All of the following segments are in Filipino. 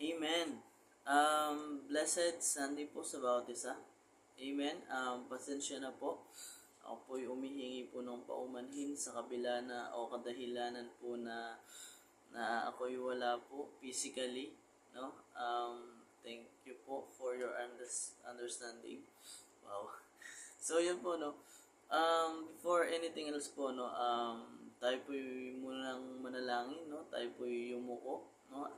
Amen. Blessed Sunday po sa bawat isa. Amen. Pasensya na po. Ako po'y umihingi po ng paumanhin sa kabila na o kadahilanan po na ako'y wala po physically. No? Thank you po for your understanding. Wow. So, yun po, no? Before anything else po, no? Tayo po'y munang manalangin, no? Tayo po'y yumuko, no?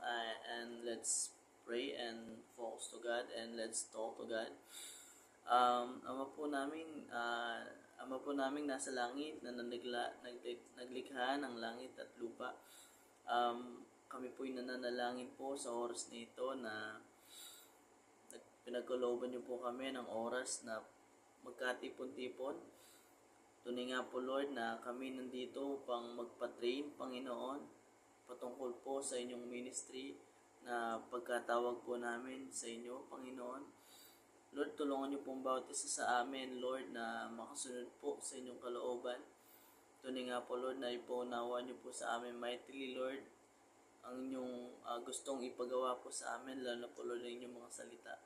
And let's pray and focus to God and let's talk to God. Ama po namin nasa langit na naglikha ng langit at lupa. Kami po'y nananalangin po sa oras na ito na pinagkalooban niyo po kami ng oras na magkatipon-tipon. Tunay nga po, Lord, na kami nandito upang magpa-train, Panginoon, patungkol po sa inyong ministry na pagkatawag po namin sa inyo, Panginoon. Lord, tulungan niyo pong bawat isa sa amin, Lord, na makasunod po sa inyong kalooban. Tunay nga po, Lord, na ipaunawa niyo po sa amin mightily, Lord, ang inyong gustong ipagawa po sa amin, lalo na po, Lord, ang inyong mga salita.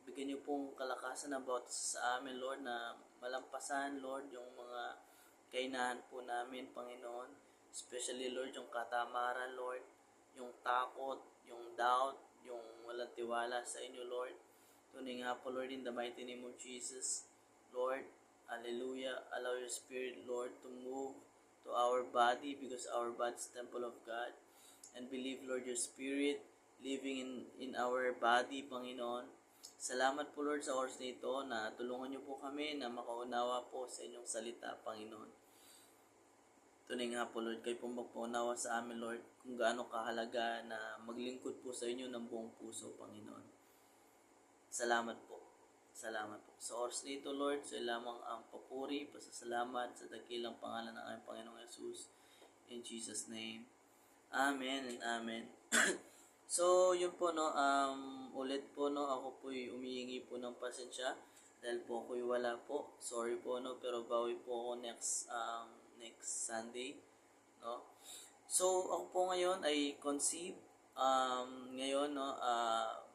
Bigyan niyo pong kalakasan ng bawat isa sa amin, Lord, na malampasan, Lord, yung mga kainahan po namin, Panginoon. Especially, Lord, yung katamaran, Lord, yung takot, yung doubt, yung walang tiwala sa inyo, Lord. Tunay nga po, Lord, in the mighty name of Jesus, Lord, hallelujah, allow your Spirit, Lord, to move to our body because our body is temple of God. And believe, Lord, your Spirit living in our body, Panginoon. Salamat po, Lord, sa oras na ito na tulungan niyo po kami na makaunawa po sa inyong salita, Panginoon. Tunay nga po, Lord, kayo po magpaunawa sa amin, Lord, kung gaano kahalaga na maglingkod po sa inyo ng buong puso, Panginoon. Salamat po. Salamat po. Sa oras na ito, Lord, sa lamang ang papuri, pasasalamat sa dakilang pangalan ng aming Panginoong Yesus. In Jesus' name. Amen and amen. So, yun po, no, ulit po, no, ako po'y umihingi po ng pasensya dahil po ako'y wala po. Sorry po, no, pero bawi po ako next Sunday, no. So, ako po ngayon ay conceive. Ngayon, no,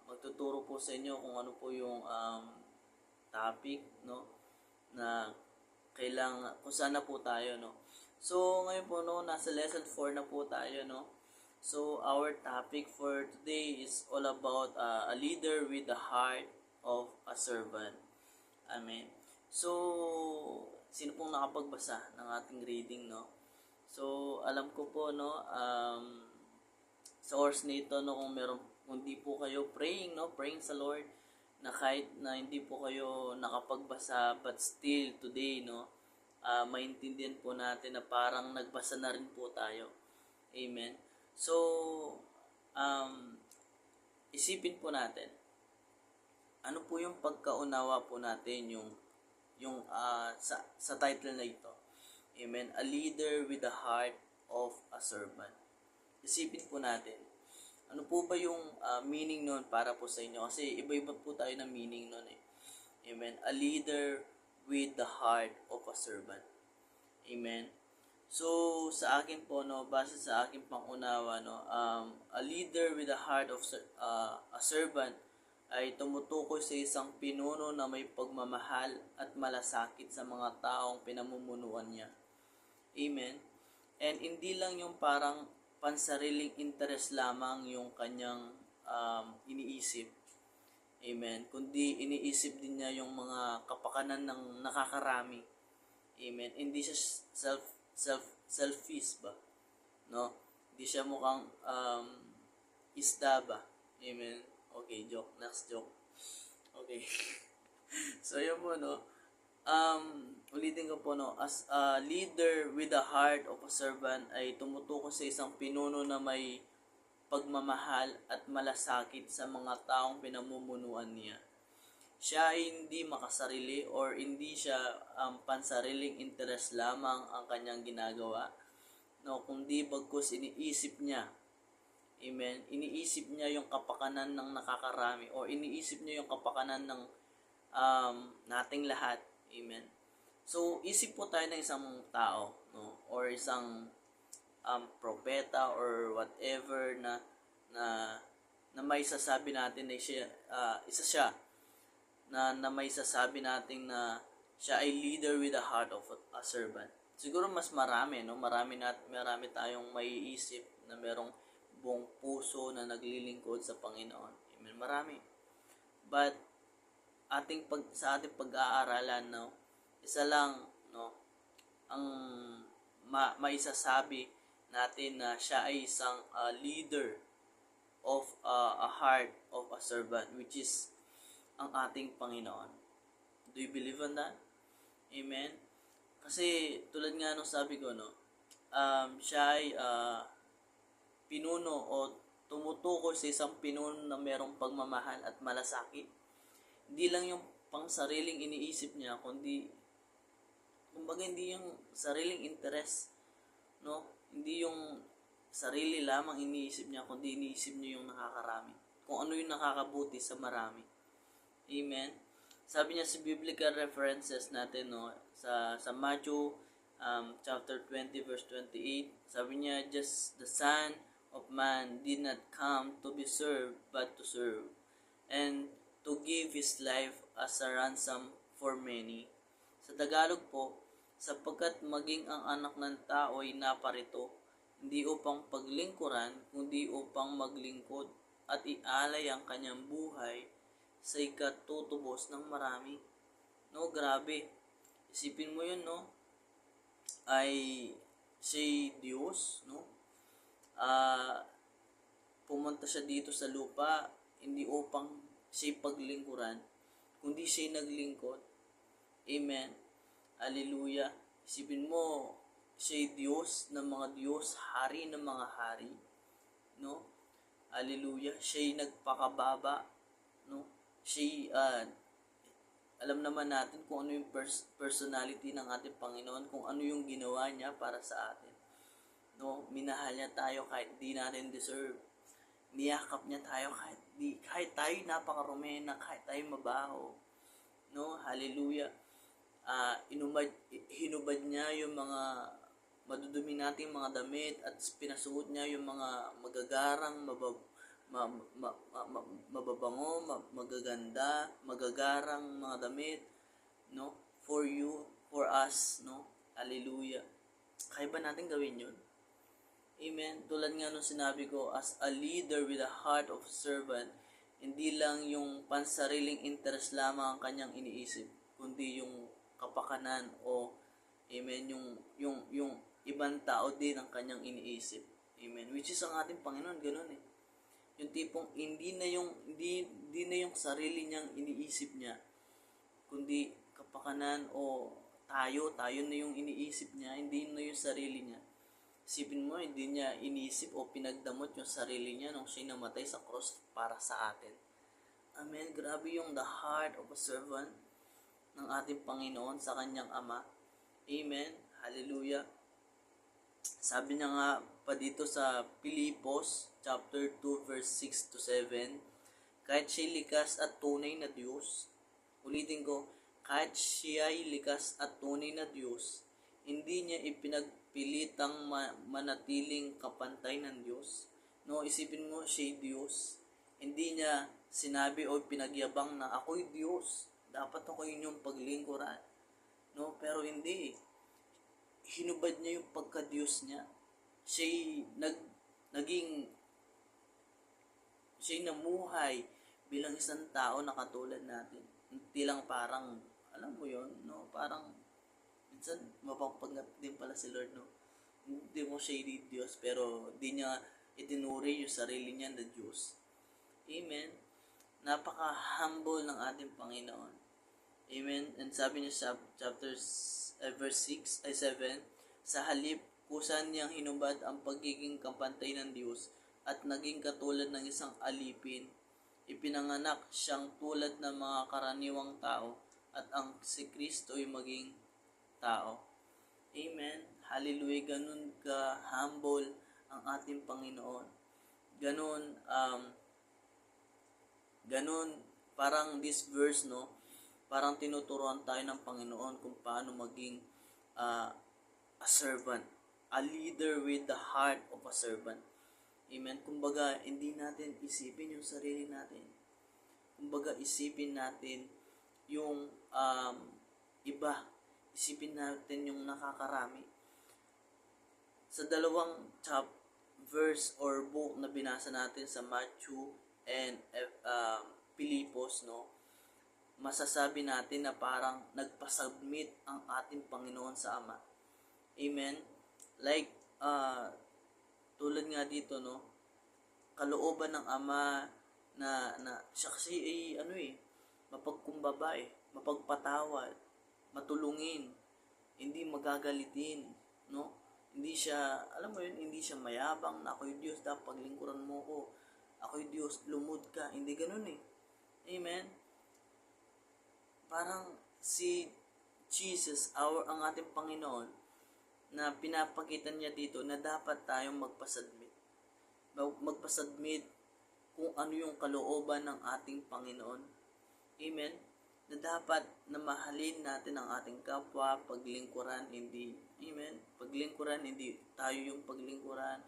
magtuturo po sa inyo kung ano po yung topic, no, na kailangan, kung saan na po tayo, no. So, ngayon po, no, nasa lesson 4 na po tayo, no. So, our topic for today is all about a leader with the heart of a servant. Amen. So, sino pong nakapagbasa ng ating reading, no? So, alam ko po, no, sa oras nito, no, kung di po kayo praying, no, praying sa Lord, na kahit na hindi po kayo nakapagbasa, but still today, no, maintindihan po natin na parang nagbasa na rin po tayo. Amen. So, isipin po natin, ano po yung pagkaunawa po natin sa title na ito. Amen. A leader with the heart of a servant. Isipin po natin, ano po ba yung meaning nun para po sa inyo? Kasi iba-iba po tayo ng meaning nun eh. Amen. A leader with the heart of a servant. Amen. So, sa akin po, no, base sa aking pangunawa, no, a leader with a heart of a servant ay tumutukoy sa isang pinuno na may pagmamahal at malasakit sa mga taong pinamumunuan niya. Amen. And hindi lang yung parang pansariling interest lamang yung kanyang iniisip. Amen. Kundi iniisip din niya yung mga kapakanan ng nakakarami. Amen. Hindi siya selfish ba? No? Hindi siya mukhang isda ba? Amen. Okay, joke. Next joke. Okay. So, yun po, no? Ulitin ko po, no? As a leader with the heart of a servant ay tumutukoy sa isang pinuno na may pagmamahal at malasakit sa mga taong pinamumunuan niya. Siya ay hindi makasarili or hindi siya pansariling interest lamang ang kanyang ginagawa, no, kundi bagkus iniisip niya. Amen. Iniisip niya yung kapakanan ng nakakarami or iniisip niya yung kapakanan ng nating lahat. Amen. So, isip po tayo ng isang tao, no, or isang propeta or whatever na na may sasabi natin na siya, isa siya na may sasabi natin na siya ay leader with the heart of a servant. Siguro mas marami, no? Marami tayong maiisip na merong buong puso na naglilingkod sa Panginoon. Amen. Marami. But sa ating pag-aaralan, no, isa lang, no, ang maisasabi natin na siya ay isang leader of a heart of a servant, which is ang ating Panginoon. Do you believe on that? Amen? Kasi tulad nga nung sabi ko, no, siya ay pinuno o tumutukoy sa isang pinuno na merong pagmamahal at malasakit. Hindi lang yung pang sariling iniisip niya, kumbaga hindi yung sariling interest, no? Hindi yung sarili lamang iniisip niya, kundi iniisip niya yung nakakarami. Kung ano yung nakakabuti sa marami. Amen? Sabi niya sa biblical references natin, no, sa Matthew chapter 20 verse 28, sabi niya, just the Son of Man did not come to be served, but to serve, and to give His life as a ransom for many. Sa Tagalog po, sapagkat maging ang anak ng tao ay naparito, hindi upang paglingkuran, kundi upang maglingkod at ialay ang kanyang buhay sa ikatutubos ng marami. No, grabe. Isipin mo yun, no? Ay si Diyos, no? Pumunta siya dito sa lupa, hindi upang siya paglingkuran, kundi siya naglingkod. Amen. Hallelujah. Isipin mo, siya Diyos ng mga Diyos, hari ng mga hari. No? Hallelujah. Siya nagpakababa. No? Siya, alam naman natin kung ano yung personality ng ating Panginoon, kung ano yung ginawa niya para sa atin. No? Minahal niya tayo kahit di natin deserve. Niyakap niya tayo kahit tayo napakarumi na, kahit tayo mabaho. No? Hallelujah. Hinubad niya yung mga madudumi nating mga damit at pinasuot niya yung mga magagarang, mababango, magaganda, magagarang mga damit, no? For you, for us, no? Hallelujah. Kaya ba natin gawin yun? Amen. Tulad nga nung sinabi ko, as a leader with a heart of servant, hindi lang yung pansariling interest lamang ang kanyang iniisip, kundi yung kapakanan o amen, yung ibang tao din ang kanyang iniisip. Amen. Which is ang ating Panginoon, ganoon eh. Yung tipong hindi na yung sarili niyang iniisip niya, kundi kapakanan o tayo na yung iniisip niya, hindi na yung sarili niya. Isipin mo, hindi niya iniisip o pinagdamot yung sarili niya nung siya namatay sa cross para sa atin. Amen. Grabe yung the heart of a servant ng ating Panginoon sa kanyang Ama. Amen. Hallelujah. Sabi niya nga pa dito sa Pilipos chapter 2 verse 6 to 7, kahit siya likas at tunay na Diyos, ulitin ko, kahit siya ay likas at tunay na Diyos, hindi niya ipinagpilitang manatiling kapantay ng Diyos. No, isipin mo, siya Diyos. Hindi niya sinabi o pinagyabang na ako'y Diyos, dapat ako inyong paglingkuran. No, pero hindi. Hinubad niya yung pagka-Diyos niya. Siya namuhay bilang isang tao na katulad natin. Hindi lang parang, alam mo yon, no? Parang minsan mapapagkat din pala si Lord, no? Hindi mo siya Diyos, pero di niya itinuri yung sarili niya na Diyos. Amen. Napaka-humble ng ating Panginoon. Amen. And sabi niya sa verse 7, sa halip kusa niyang hinubad ang pagiging kapantay ng Diyos at naging katulad ng isang alipin. Ipinanganak siyang tulad ng mga karaniwang tao at ang si Kristo ay maging tao. Amen. Hallelujah. Ganun ka-humble ang ating Panginoon. Ganun, parang this verse, no, parang tinuturuan tayo ng Panginoon kung paano maging a servant, a leader with the heart of a servant. Amen. Kumbaga, hindi natin isipin yung sarili natin. Kumbaga, isipin natin yung iba. Isipin natin yung nakakarami. Sa dalawang verse or book na binasa natin sa Matthew and Pilipos, no, masasabi natin na parang nagpasubmit ang ating Panginoon sa Ama. Amen? Like, tulad nga dito, no, kalooban ng Ama na siya kasi mapagkumbaba mapagpatawad, matulungin, hindi magagalitin, no? Hindi siya, alam mo yun, hindi siya mayabang na ako'y Diyos, dapat paglingkuran mo ko. Ako'y Diyos, lumod ka. Hindi ganun Amen? Parang si Jesus, ang ating Panginoon, na pinapakita niya dito na dapat tayong magpasubmit. Magpasubmit kung ano yung kalooban ng ating Panginoon. Amen? Na dapat na mahalin natin ang ating kapwa, paglingkuran, hindi, amen, paglingkuran, hindi tayo yung paglingkuran,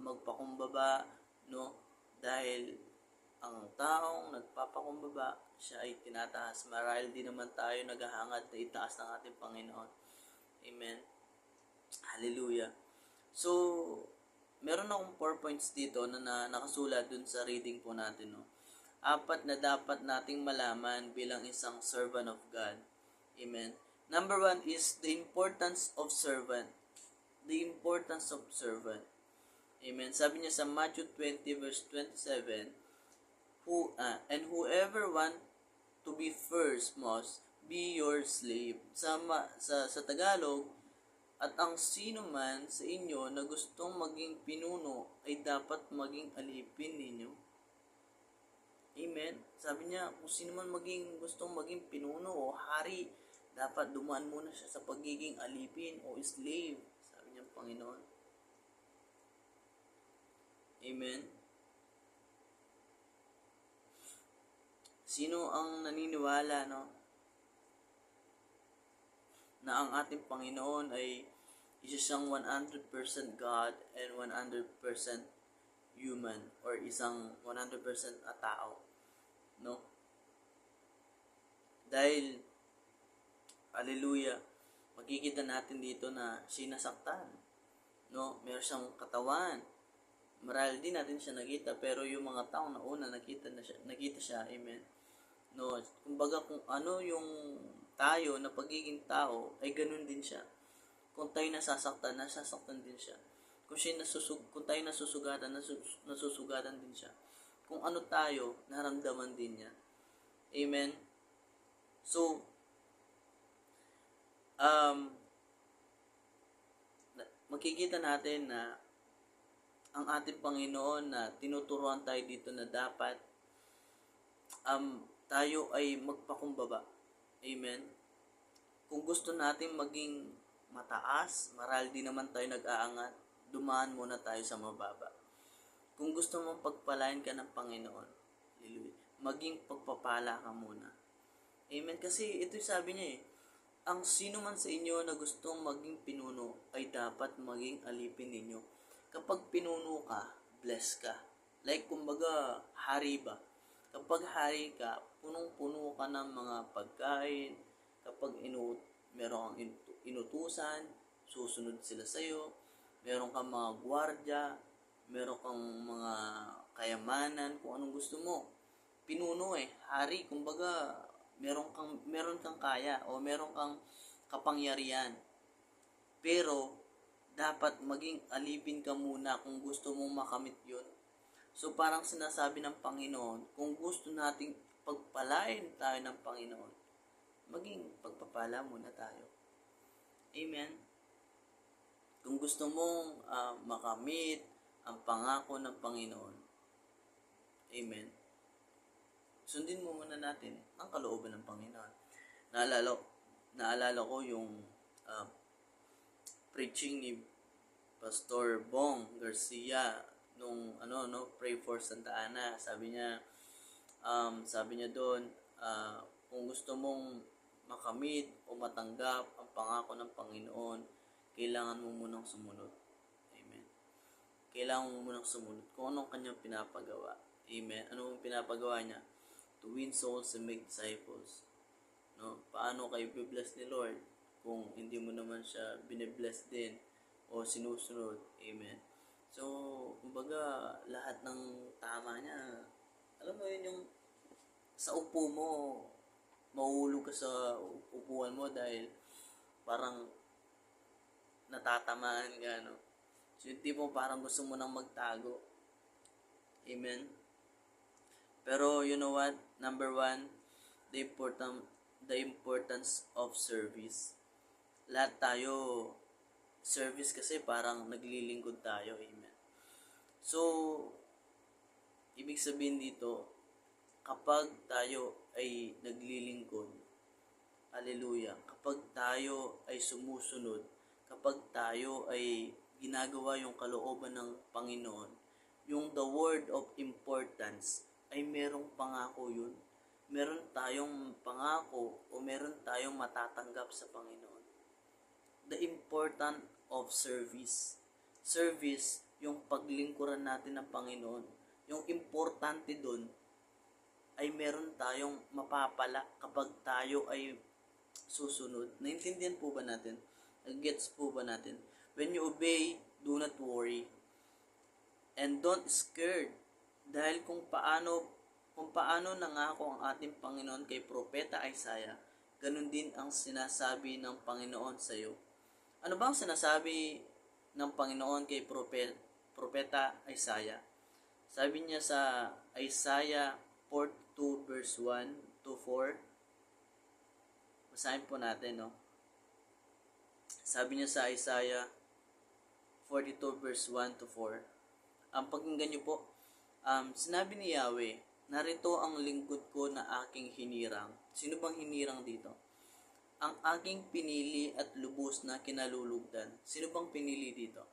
magpakumbaba, no, dahil ang taong nagpapakumbaba, siya ay tinataas, marahil din naman tayo naghahangad na itaas ng ating Panginoon. Amen. Hallelujah. So, meron akong 4 points dito na nakasulat dun sa reading po natin, no. 4 na dapat nating malaman bilang isang servant of God. Amen. Number 1 is the importance of servant. The importance of servant. Amen. Sabi niya sa Matthew 20 verse 27, and whoever want to be first must be your slave. Sa Tagalog, at ang sino man sa inyo na gustong maging pinuno ay dapat maging alipin ninyo. Amen. Sabi niya, kung sino man gustong maging pinuno o hari, dapat dumaan muna siya sa pagiging alipin o slave. Sabi niya, Panginoon. Amen. Sino ang naniniwala, no, na ang ating Panginoon ay isa siyang 100% God and 100% human, or isang 100% tao, no? Dahil, hallelujah, makikita natin dito na sinasaktan, no? Meron siyang katawan. Marahil din natin siya nakita, pero yung mga taong nauna nakita siya, amen. No, kumbaga kung ano yung tayo na pagiging tao, ay ganun din siya. Kung tayo nasasaktan din siya. Kung tayo nasusugatan, nasusugatan din siya. Kung ano tayo, naramdaman din niya. Amen? So, makikita natin na ang ating Panginoon na tinuturuan tayo dito na dapat tayo ay magpakumbaba. Amen? Kung gusto natin maging mataas, marahil di naman tayo nag-aangat, dumaan muna tayo sa mababa. Kung gusto mong pagpalain ka ng Panginoon, maging pagpapala ka muna. Amen? Kasi ito sabi niya ang sino man sa inyo na gustong maging pinuno ay dapat maging alipin ninyo. Kapag pinuno ka, bless ka. Like kumbaga, hari ba? Kapag hari ka, punong-puno ka ng mga pagkain. Kapag meron kang inutusan, susunod sila sa'yo. Meron kang mga gwardya, meron kang mga kayamanan, kung anong gusto mo. Pinuno hari, kumbaga, meron kang kaya o meron kang kapangyarihan. Pero, dapat maging alipin ka muna kung gusto mong makamit yun. So, parang sinasabi ng Panginoon, kung gusto nating pagpalain tayo ng Panginoon, maging pagpapala muna tayo. Amen? Kung gusto mong makamit ang pangako ng Panginoon, amen, sundin mo muna natin ang kalooban ng Panginoon. Naalala ko yung preaching ni Pastor Bong Garcia nung Pray for Santa Ana. Sabi niya doon, kung gusto mong makamit o matanggap ang pangako ng Panginoon, kailangan mo munang sumunod. Amen. kailangan mo munang sumunod kung anong kanyang pinapagawa. Amen. Ano ang pinapagawa niya? To win souls and make disciples. No? Paano kayo i-bless ni Lord kung hindi mo naman siya bine-bless din o sinusunod? Amen. So, kumbaga, lahat ng tama niya, alam mo yun, yung sa upo mo, mahulog ka sa upuan mo dahil parang natatamaan ka, no? So, yung tipo parang gusto mo nang magtago. Amen. Pero, you know what? Number one, the importance of service. Lahat tayo, service kasi parang naglilingkod tayo. Amen. So, ibig sabihin dito, kapag tayo ay naglilingkod, hallelujah, kapag tayo ay sumusunod, kapag tayo ay ginagawa yung kalooban ng Panginoon, yung the word of importance ay merong pangako yun. Meron tayong pangako o meron tayong matatanggap sa Panginoon. The importance of service. Service, yung paglingkuran natin ng Panginoon. Yung importante dun ay meron tayong mapapala kapag tayo ay susunod. Naintindihan po ba natin? Gets po ba natin? When you obey, do not worry. And don't scared. Dahil kung paano nangako ang ating Panginoon kay Propeta Isaiah, ganun din ang sinasabi ng Panginoon sa iyo. Ano ba ang sinasabi ng Panginoon kay Propeta Isaiah? Sabi niya sa Isaiah 42 verse 1 to 4. Basahin po natin, no? Sabi niya sa Isaiah 42 verse 1 to 4. Pakinggan niyo po. Sinabi ni Yahweh, narito ang lingkod ko na aking hinirang. Sino bang hinirang dito? Ang aking pinili at lubos na kinalulugdan. Sino bang pinili dito?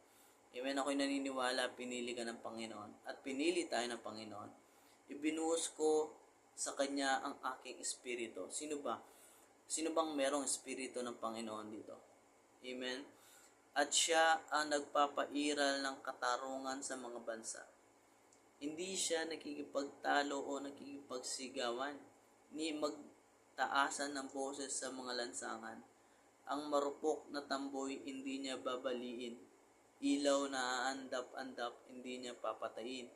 Amen, ako'y naniniwala, pinili ka ng Panginoon. At pinili tayo ng Panginoon. Ibinuhos ko sa Kanya ang aking espiritu. Sino ba? Sino bang merong espiritu ng Panginoon dito? Amen. At siya ang nagpapairal ng katarungan sa mga bansa. Hindi siya nakikipagtalo o nakikipagsigawan, ni magtaasan ng boses sa mga lansangan. Ang marupok na tamboy hindi niya babaliin. Ilaw na aandap-andap hindi niya papatayin.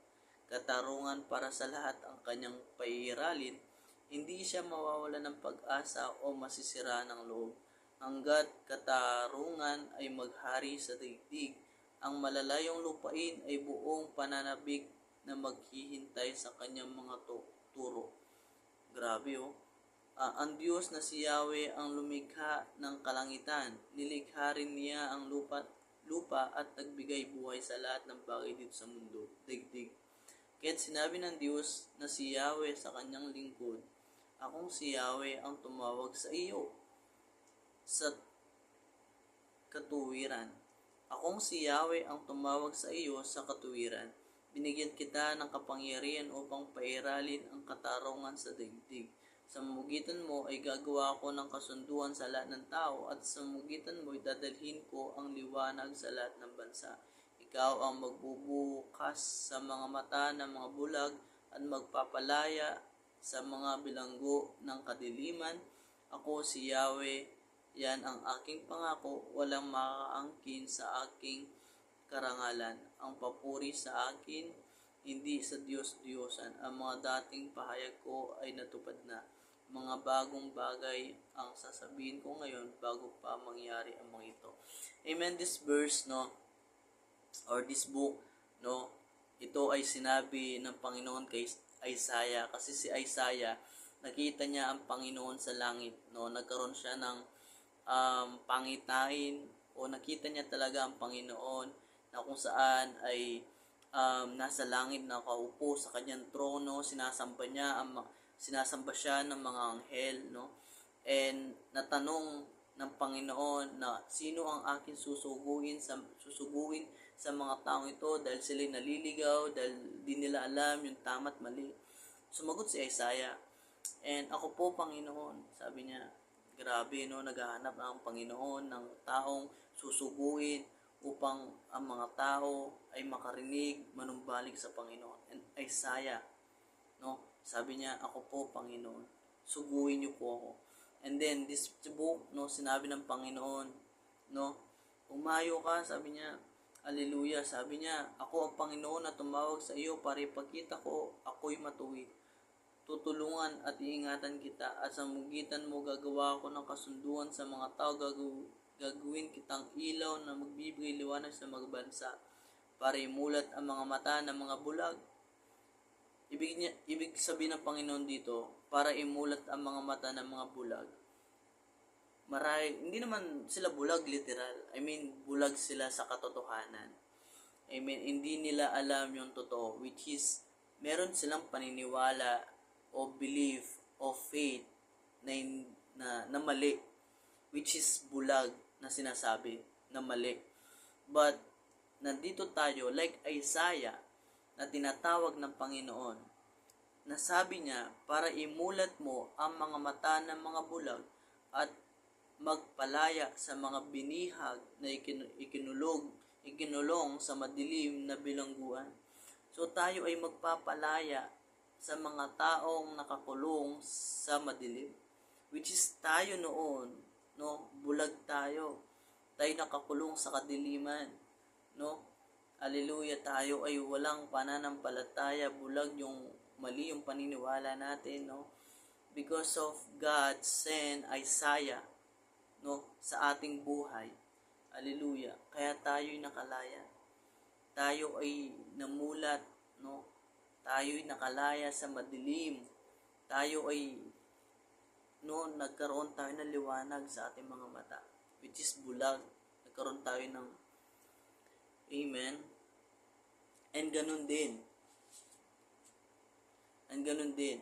Katarungan para sa lahat ang kanyang paiiralin. Hindi siya mawawala ng pag-asa o masisira ng loob. Hanggat katarungan ay maghari sa daigdig, ang malalayong lupain ay buong pananabik na maghihintay sa kanyang mga turo. Grabe, oh. Ang Diyos na si Yahweh ang lumikha ng kalangitan. Nilikha rin niya ang lupa at nagbigay buhay sa lahat ng bagay dito sa mundo, daigdig. Kaya't sinabi ng Diyos na si Yahweh sa kanyang lingkod, akong si Yahweh ang tumawag sa iyo sa katuwiran. Akong si Yahweh ang tumawag sa iyo sa katuwiran. Binigyan kita ng kapangyarihan upang pairalin ang katarungan sa daigdig. Sa mugitan mo ay gagawa ko ng kasunduan sa lahat ng tao at sa mugitan mo ay dadalhin ko ang liwanag sa lahat ng bansa. Ikaw ang magbubukas sa mga mata ng mga bulag at magpapalaya sa mga bilanggo ng kadiliman. Ako si Yahweh, yan ang aking pangako, walang makakaangkin sa aking karangalan. Ang papuri sa akin, hindi sa Diyos-Diyosan. Ang mga dating pahayag ko ay natupad na. Mga bagong bagay ang sasabihin ko ngayon bago pa mangyari ang mga ito. Amen. This verse, no, or this book, no, ito ay sinabi ng Panginoon kay Isaiah. Kasi si Isaiah, nakita niya ang Panginoon sa langit, no, nagkaroon siya ng pangitain o nakita niya talaga ang Panginoon na kung saan ay nasa langit na nakaupo sa kanyang trono, sinasamba siya ng mga anghel, no? And natanong ng Panginoon na sino ang akin susuguin sa mga taong ito dahil sila naliligaw, dahil di nila alam yung tama at mali. Sumagot si Isaiah, and ako po Panginoon, sabi niya. Grabe, no, naghahanap ang Panginoon ng taong susuguin upang ang mga tao ay makarinig, manumbalik sa Panginoon. And Isaiah, no, sabi niya, ako po Panginoon, suguin niyo po ako. And then this book, no, sinabi ng Panginoon, no, umayo ka, sabi niya, hallelujah, sabi niya, ako ang Panginoon na tumawag sa iyo para ipakita ko ako'y matuwid. Tutulungan at iingatan kita, at sa magitan mo gagawa ako ng kasunduan sa mga tao, gagawin kitang ilaw na magbibigay liwanag sa mga bansa, para imulat ang mga mata ng mga bulag. Ibig sabihin ng Panginoon dito, para imulat ang mga mata ng mga bulag. Hindi naman sila bulag literal. I mean, bulag sila sa katotohanan. I mean, hindi nila alam yung totoo, which is, meron silang paniniwala o belief o faith na mali, which is bulag na sinasabi na mali. But nandito tayo like Isaiah na tinatawag ng Panginoon, na sabi niya, para imulat mo ang mga mata ng mga bulag at magpalaya sa mga binihag na ikinulong sa madilim na bilangguan. So tayo ay magpapalaya sa mga taong nakakulong sa madilim, which is tayo noon, no, bulag tayo nakakulong sa kadiliman, no, hallelujah, tayo ay walang pananampalataya, bulag yung mali yung paniniwala natin, no, because of God sent Isaiah, no, sa ating buhay, hallelujah, kaya tayo'y nakalaya, tayo ay namulat, no, tayo'y nakalaya sa madilim. Tayo ay, no, nagkaroon tayo ng liwanag sa ating mga mata, which is bulag. Nagkaroon tayo ng, amen. And ganun din.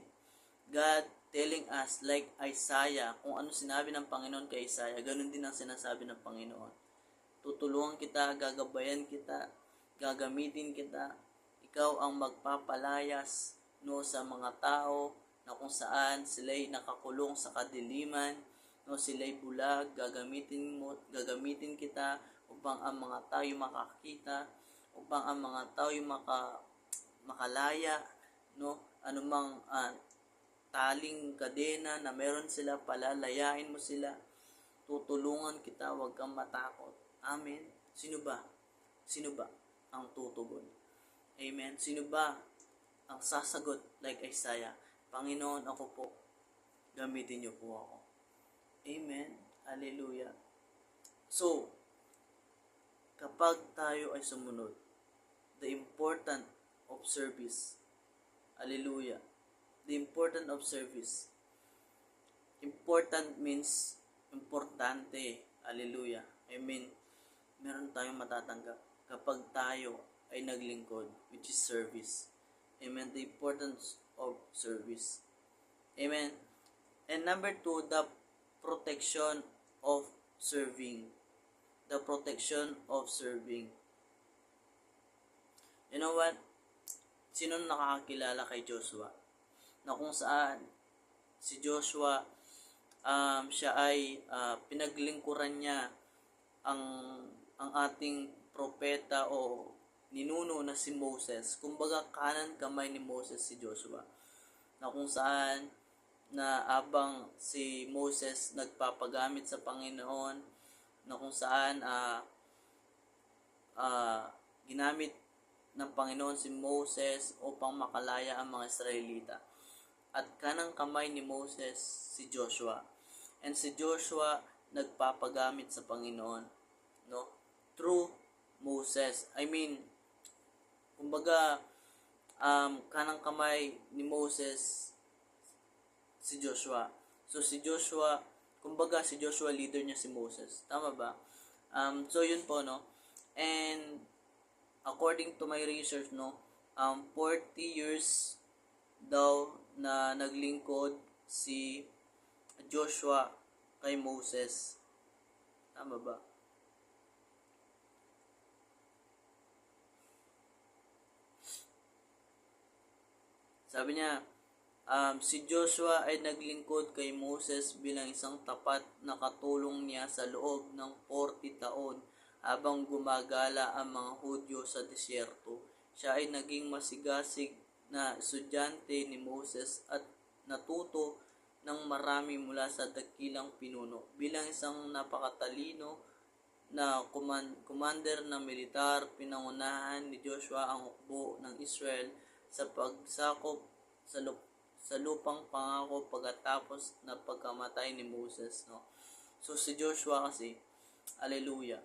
God telling us, like Isaiah, kung ano sinabi ng Panginoon kay Isaiah, ganun din ang sinasabi ng Panginoon. Tutulungan kita, gagabayan kita, gagamitin kita. Ikaw ang magpapalayas, no, sa mga tao na kung saan sila'y nakakulong sa kadiliman, no, sila'y bulag, gagamitin kita upang ang mga tao makakita, upang ang mga tao makalaya, no, anumang taling kadena na meron sila, palalayain mo sila, tutulungan kita, huwag kang matakot. Amen. Sino ba ang tutugon? Amen. Sino ba ang sasagot like Isaiah? Panginoon, ako po. Gamitin niyo po ako. Amen. Hallelujah. So, kapag tayo ay sumunod, the important of service. Hallelujah. The important of service. Important means importante. Hallelujah. I mean, meron tayong matatanggap kapag tayo ay naglingkod, which is service. Amen. The importance of service. Amen. And number 2, the protection of serving. The protection of serving. You know what? Sino nakakakilala kay Joshua? Na kung saan si Joshua, siya ay pinaglingkuran niya ang ating propeta o ninuno na si Moses. Kumbaga kanan kamay ni Moses si Joshua. Na kung saan na abang si Moses nagpapagamit sa Panginoon, na kung saan ginamit ng Panginoon si Moses upang makalaya ang mga Israelita. At kanang kamay ni Moses si Joshua. And si Joshua nagpapagamit sa Panginoon, no, through Moses. I mean, kumbaga, kanang kamay ni Moses si Joshua. So si Joshua, kumbaga si Joshua leader niya si Moses. Tama ba? So yun po, no. And according to my research, no, 40 years daw na naglingkod si Joshua kay Moses. Tama ba? Sabi niya, si Joshua ay naglingkod kay Moses bilang isang tapat na katulong niya sa loob ng 40 taon habang gumagala ang mga Hudyo sa disyerto. Siya ay naging masigasig na estudyante ni Moses at natuto ng marami mula sa dakilang pinuno. Bilang isang napakatalino na commander ng militar, pinangunahan ni Joshua ang hukbo ng Israel sa pagsakop sa lupang pangako pagkatapos na pagkamatay ni Moses, no? So si Joshua kasi, hallelujah.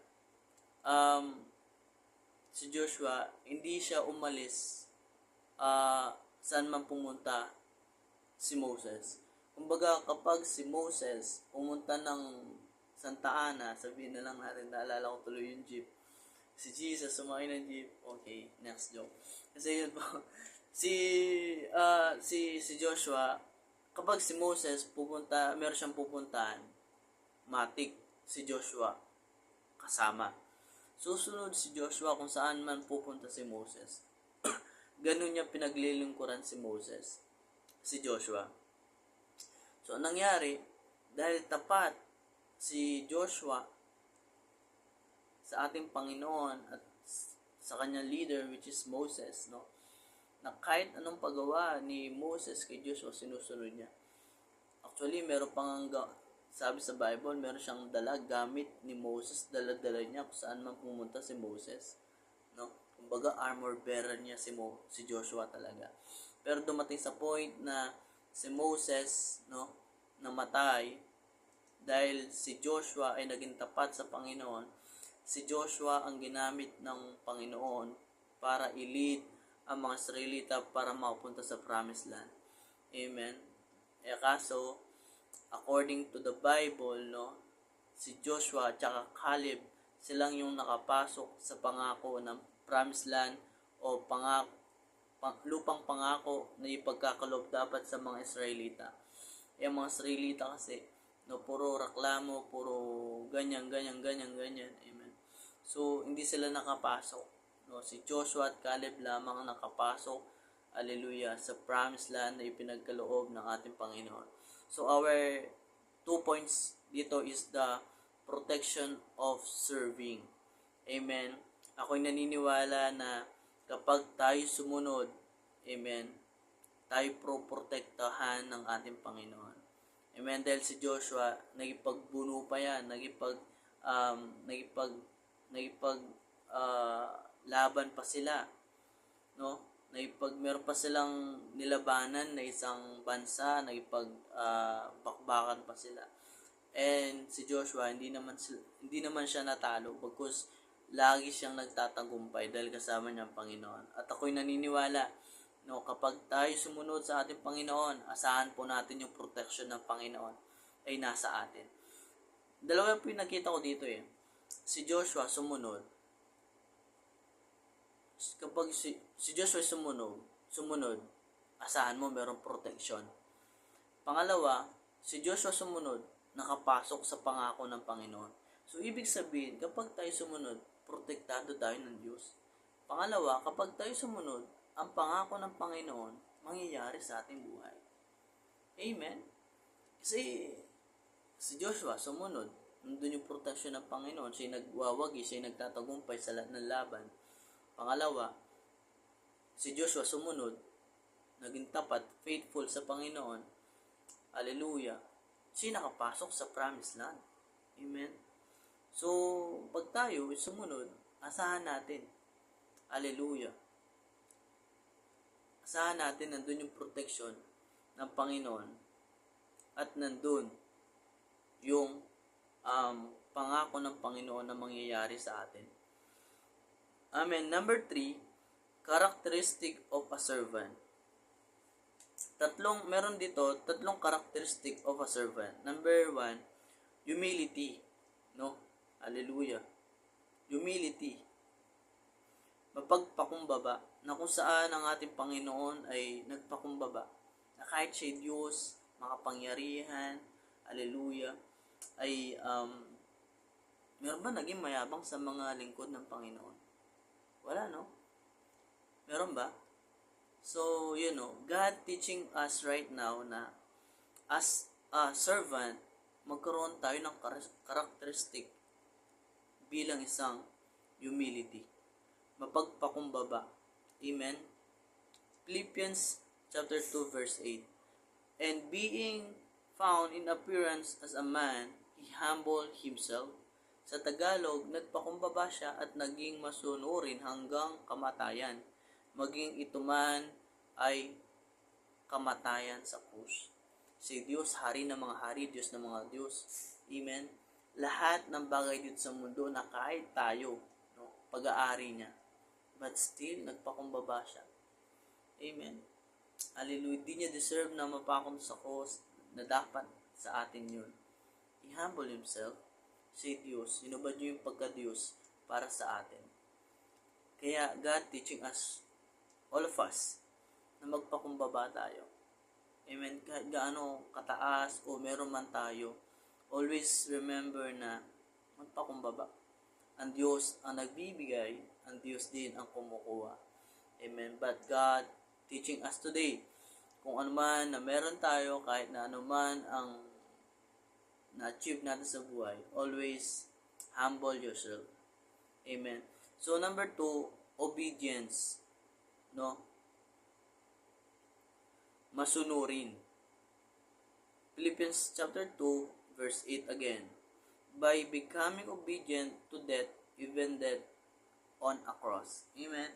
Si Joshua hindi siya umalis saan man pumunta si Moses. Kumbaga kapag si Moses pumunta ng Santa Ana, sabihin na lang natin, naalala ko tuloy yung jeep. Si Jesus sumakay ng jeep. Okay, next joke. Kasi yun po, si Joshua, kapag si Moses pupunta, meron siyang pupuntahan, matik si Joshua kasama. Susunod si Joshua kung saan man pupunta si Moses. Ganun niya pinaglilingkuran si Moses, si Joshua. So, anong nangyari? Dahil tapat si Joshua sa ating Panginoon at sa kanyang leader, which is Moses, no? Na kahit anong paggawa ni Moses kay Joshua, sinusunod niya. Actually, meron pang sabi sa Bible, meron siyang dala gamit ni Moses, dala-dala niya kung saan man pumunta si Moses, no? Kumbaga armor bearer niya si Joshua talaga. Pero dumating sa point na si Moses, no, namatay dahil si Joshua ay naging tapat sa Panginoon. Si Joshua ang ginamit ng Panginoon para i-lead ang mga Israelita para mapunta sa Promised Land. Amen. Kaso according to the Bible, no, si Joshua at saka Caleb, silang yung nakapasok sa pangako ng Promised Land o lupang pangako na ipagkakalob dapat sa mga Israelita. Yung mga Israelita kasi, no, puro reklamo, puro ganyan. Amen. So, hindi sila nakapasok. No, si Joshua at Caleb lamang ang nakapasok, hallelujah, sa Promised Land na ipinagkaloob ng ating Panginoon. So, our 2 points dito is the protection of serving. Amen. Ako'y naniniwala na kapag tayo sumunod, amen, tayo protektahan ng ating Panginoon. Amen. Dahil si Joshua, nagipagbuno pa yan, laban pa sila, no? Meron pa silang nilabanan na isang bansa, bakbakan pa sila. And si Joshua, hindi naman siya natalo, because lagi siyang nagtatagumpay dahil kasama niya ang Panginoon. At ako'y naniniwala, no, kapag tayo sumunod sa ating Panginoon, asahan po natin yung protection ng Panginoon ay nasa atin. Dalawa po yung nakita ko dito eh. Si Joshua sumunod. Kapag si Joshua sumunod, asahan mo merong protection. Pangalawa, si Joshua sumunod, nakapasok sa pangako ng Panginoon. So, ibig sabihin, kapag tayo sumunod, protektado tayo ng Diyos. Pangalawa, kapag tayo sumunod, ang pangako ng Panginoon, mangyayari sa ating buhay. Amen? Kasi, si Joshua sumunod, nandun yung protection ng Panginoon, siya nagwawagi, siya nagtatagumpay sa lahat ng laban. Pangalawa, si Joshua sumunod, naging tapat, faithful sa Panginoon. Hallelujah. Siya nakapasok sa Promised Land. Amen. So, pag tayo sumunod, asahan natin. Hallelujah. Asahan natin nandun yung protection ng Panginoon at nandun yung pangako ng Panginoon na mangyayari sa atin. Amen. Number 3, characteristic of a servant. Meron dito tatlong characteristic of a servant. Number 1, humility. No? Hallelujah. Humility. Mapagpakumbaba. Na kung saan ang ating Panginoon ay nagpakumbaba. Na kahit siya Diyos, makapangyarihan, hallelujah, ay meron ba naging mayabang sa mga lingkod ng Panginoon? Wala, no? Meron ba? So, God teaching us right now na as a servant, magkaroon tayo ng characteristic bilang isang humility. Mapagpakumbaba. Amen? Philippians chapter 2 verse 8. And being found in appearance as a man, he humbled himself. Sa Tagalog, nagpakumbaba siya at naging masunurin hanggang kamatayan. Maging ito man ay kamatayan sa krus. Si Diyos, hari ng mga hari, Diyos ng mga Diyos. Amen? Lahat ng bagay dito sa mundo na kahit tayo, no, pag-aari niya. But still, nagpakumbaba siya. Amen? Hallelujah. Di niya deserve na mapakon sa cross na dapat sa atin yun. He humble himself. Si Diyos, hinubad niyo yung pagka-Diyos para sa atin. Kaya God teaching us, all of us, na magpakumbaba tayo. Amen. Kahit gaano kataas o meron man tayo, always remember na magpakumbaba. Ang Diyos ang nagbibigay, ang Diyos din ang kumukuha. Amen. But God teaching us today, kung ano man na meron tayo, kahit na ano man ang na-achieve natin sa buhay, always humble yourself. Amen. So, number 2, obedience. No? Masunurin. Philippians chapter 2, verse 8 again. By becoming obedient to death, even death on a cross. Amen.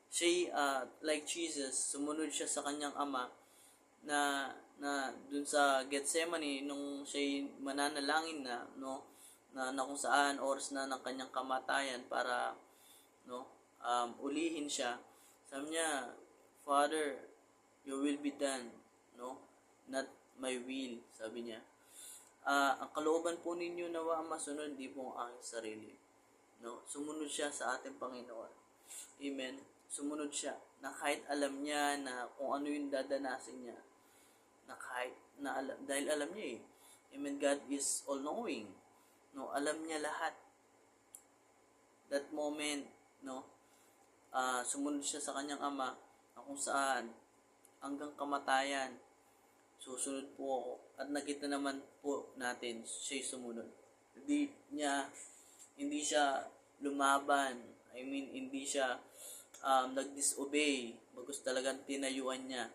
Siya, like Jesus, sumunod siya sa kanyang ama na dun sa Gethsemane nung siya mananalangin na, no, na kung saan oras na ng kanyang kamatayan para, no, ulihin siya. Sabi niya, Father, your will be done, no, not my will, sabi niya. Ang kalooban po ninyo nawa masunod, di po ang aking sarili, no. Sumunod siya sa ating Panginoon. Amen. Sumunod siya na kahit alam niya na kung ano yung dadanasin niya, na kahit na alam, dahil alam niya Amen. God is all-knowing. No, alam niya lahat. That moment, no, sumunod siya sa kanyang ama na kung saan hanggang kamatayan susunod po ako. At nakita naman po natin siya sumunod. Hindi siya lumaban. I mean, hindi siya nag-disobey. Bagkus talagang tinayuan niya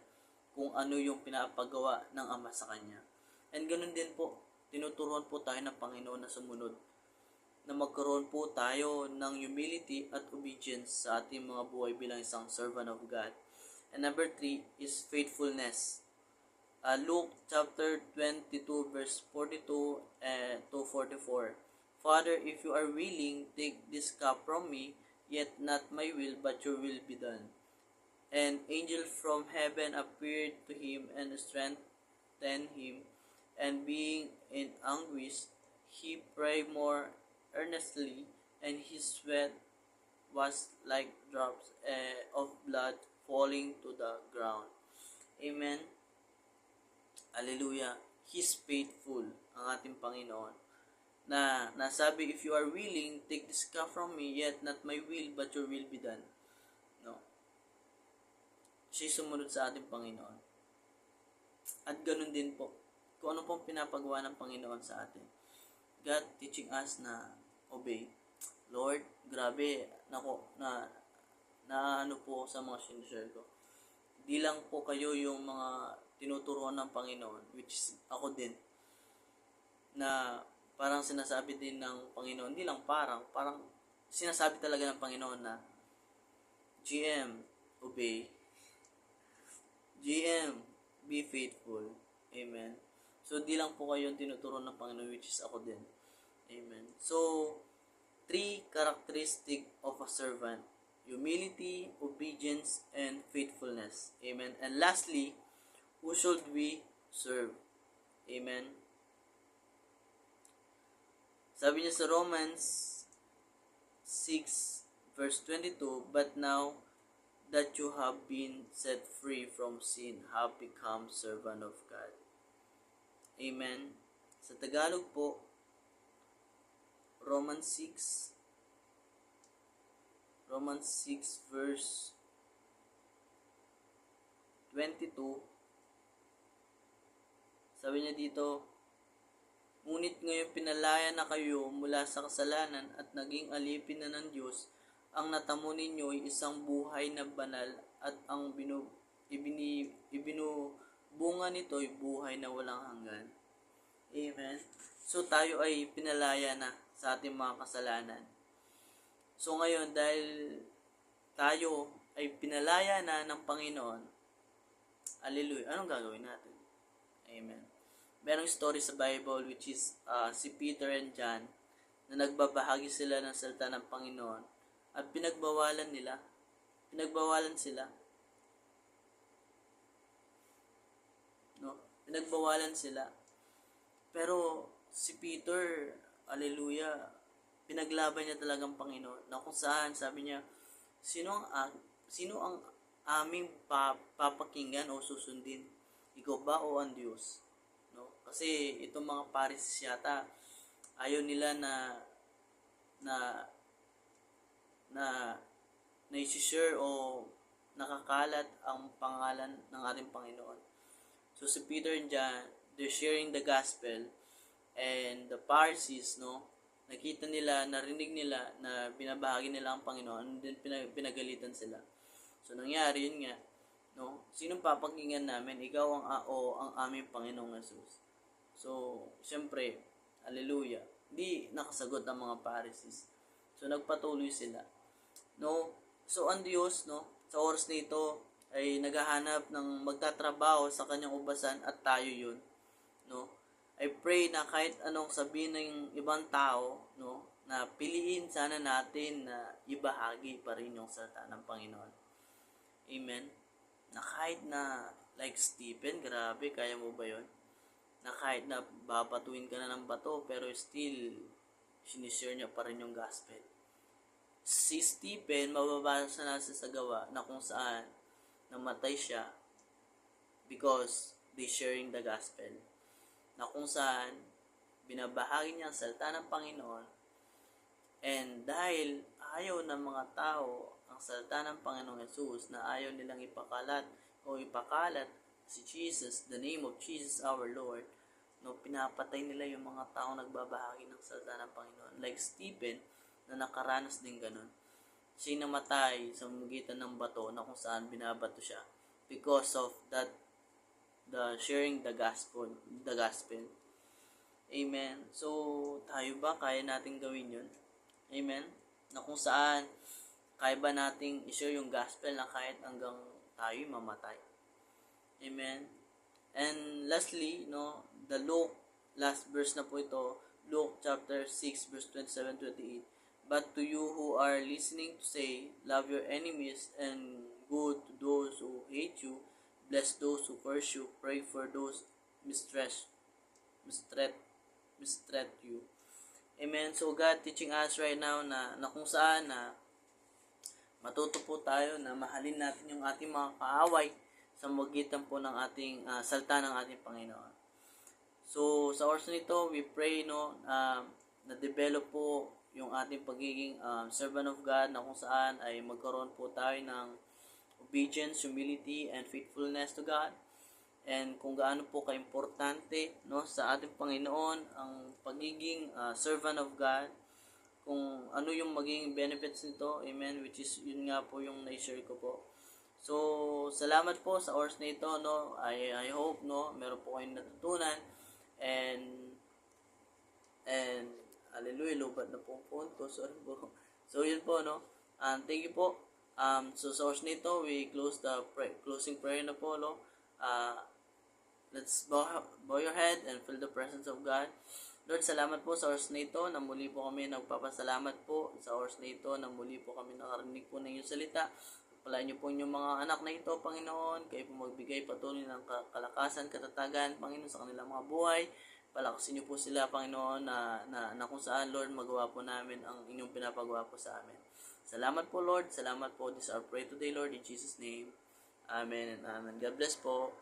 kung ano yung pinapagawa ng Ama sa kanya. And ganun din po, tinuturuan po tayo ng Panginoon na sumunod. Na magkaroon po tayo ng humility at obedience sa ating mga buhay bilang isang servant of God. And number 3 is faithfulness. Luke chapter 22 verse 42 to 44. Father, if you are willing, take this cup from me, yet not my will, but your will be done. An angel from heaven appeared to him and strengthened him, and being in anguish, he prayed more earnestly, and his sweat was like drops of blood falling to the ground. Amen. Hallelujah. He's faithful, ang ating Panginoon. Na nasabi, if you are willing, take this cup from me, yet not my will, but your will be done. No. Siya sumunod sa ating Panginoon. At ganun din po, kung ano pong pinapagawa ng Panginoon sa atin. God teaching us na obey. Lord, grabe, na ano po sa mga sinishare ko. Di lang po kayo yung mga tinuturuan ng Panginoon, which is ako din, na parang sinasabi din ng Panginoon, hindi lang parang sinasabi talaga ng Panginoon na, GM, obey. GM, be faithful. Amen. So, di lang po kayo yung tinuturuan ng Panginoon, which is ako din. Amen. So, 3 characteristics of a servant: humility, obedience, and faithfulness. Amen. And lastly, who should we serve? Amen. Sabi niya sa Romans 6 verse 22, but now that you have been set free from sin, have become servant of God. Amen. Sa Tagalog po, Romans 6 verse 22, sabi niya dito, Ngunit ngayon pinalaya na kayo mula sa kasalanan at naging alipin na ng Diyos. Ang natamo ninyo ay isang buhay na banal at ang ibinubunga nito ay buhay na walang hanggan. Amen. So tayo ay pinalaya na sa ating mga kasalanan. So ngayon dahil tayo ay pinalaya na ng Panginoon, hallelujah, anong gagawin natin? Amen. Merong story sa Bible which is si Peter and John na nagbabahagi sila ng salita ng Panginoon at pinagbawalan sila. No? Pinagbawalan sila. Pero si Peter, hallelujah, pinaglaban niya talagang Panginoon na kung saan sabi niya, sino ang aming papakinggan o susundin? Ikaw ba o ang Diyos? No? Kasi itong mga Pharisees yata ayaw nila na i-share o nakakalat ang pangalan ng ating Panginoon. So si Peter and John, they're sharing the gospel, and the Pharisees, no, nakita nila, narinig nila na binabahagi nila ang Panginoon, and then pinagalitan sila. So nangyari yun nga, no, sinong papakinggan namin? Ikaw ang aming Panginoong Jesus. So syempre, hallelujah, di nakasagot ang mga Pharisees. So nagpatuloy sila, no. So ang Diyos, no, sa oras nito ay naghahanap ng magtatrabaho sa kanyang ubasan at tayo yun, no. I pray na kahit anong sabihin ng ibang tao, no, na piliin sana natin na ibahagi pa rin yung salita ng Panginoon. Amen. Na kahit na like Stephen, grabe, kaya mo ba yun? Na kahit na babatuin ka na ng bato pero still sinishare niya pa rin yung gospel. Si Stephen, mababasa natin sa gawa na kung saan namatay siya because they sharing the gospel. Na kung saan binabahagi niya ang salita ng Panginoon, and dahil ayaw ng mga tao ang salita ng Panginoong Jesus, na ayaw nilang ipakalat si Jesus, the name of Jesus our Lord, no, pinapatay nila yung mga tao nagbabahagi ng salita ng Panginoon. Like Stephen, na nakaranas din ganun. Siya namatay sa magitan ng bato na kung saan binabato siya because of that, the sharing the gospel. Amen. So tayo ba kaya nating gawin yun? Amen. Na kung saan kaya ba nating i-share yung gospel na kahit hanggang tayo mamatay? Amen. And lastly, no, the Luke, last verse na po ito, Luke chapter 6 verse 27-28. But to you who are listening to say, love your enemies and good to those who hate you, bless those who curse you, pray for those mistreat you. Amen. So God teaching us right now na kung saan na matuto po tayo na mahalin natin yung ating mga kaaway sa magitan po ng ating salita ng ating Panginoon. So sa oras nito, we pray, no, na-develop po yung ating pagiging servant of God, na kung saan ay magkaroon po tayo ng obedience, humility, and faithfulness to God. And kung gaano po kaimportante, no, sa ating Panginoon ang pagiging servant of God, kung ano yung magiging benefits nito, amen, which is yun nga po yung na-share ko po. So salamat po sa oras na ito, no. I hope, no, meron po kayong natutunan, and hallelujah, lubat na po ang phone ko, sorry po. So yun po, no, thank you po. So sa oras nito, we close the closing prayer na po, no. Let's bow your head and feel the presence of God. Lord, salamat po sa oras na ito na muli po kami nagpapasalamat po sa oras na ito na muli po kami nakarinig po ng iyong salita. Palain niyo po inyong mga anak na ito, Panginoon. Kayo po magbigay patuloy ng kalakasan, katatagan, Panginoon, sa kanilang mga buhay. Palakasin niyo po sila, Panginoon, na kung saan, Lord, magawa po namin ang inyong pinapagawa po sa amin. Salamat po, Lord. Salamat po. This is our prayer today, Lord, in Jesus' name. Amen and amen. God bless po.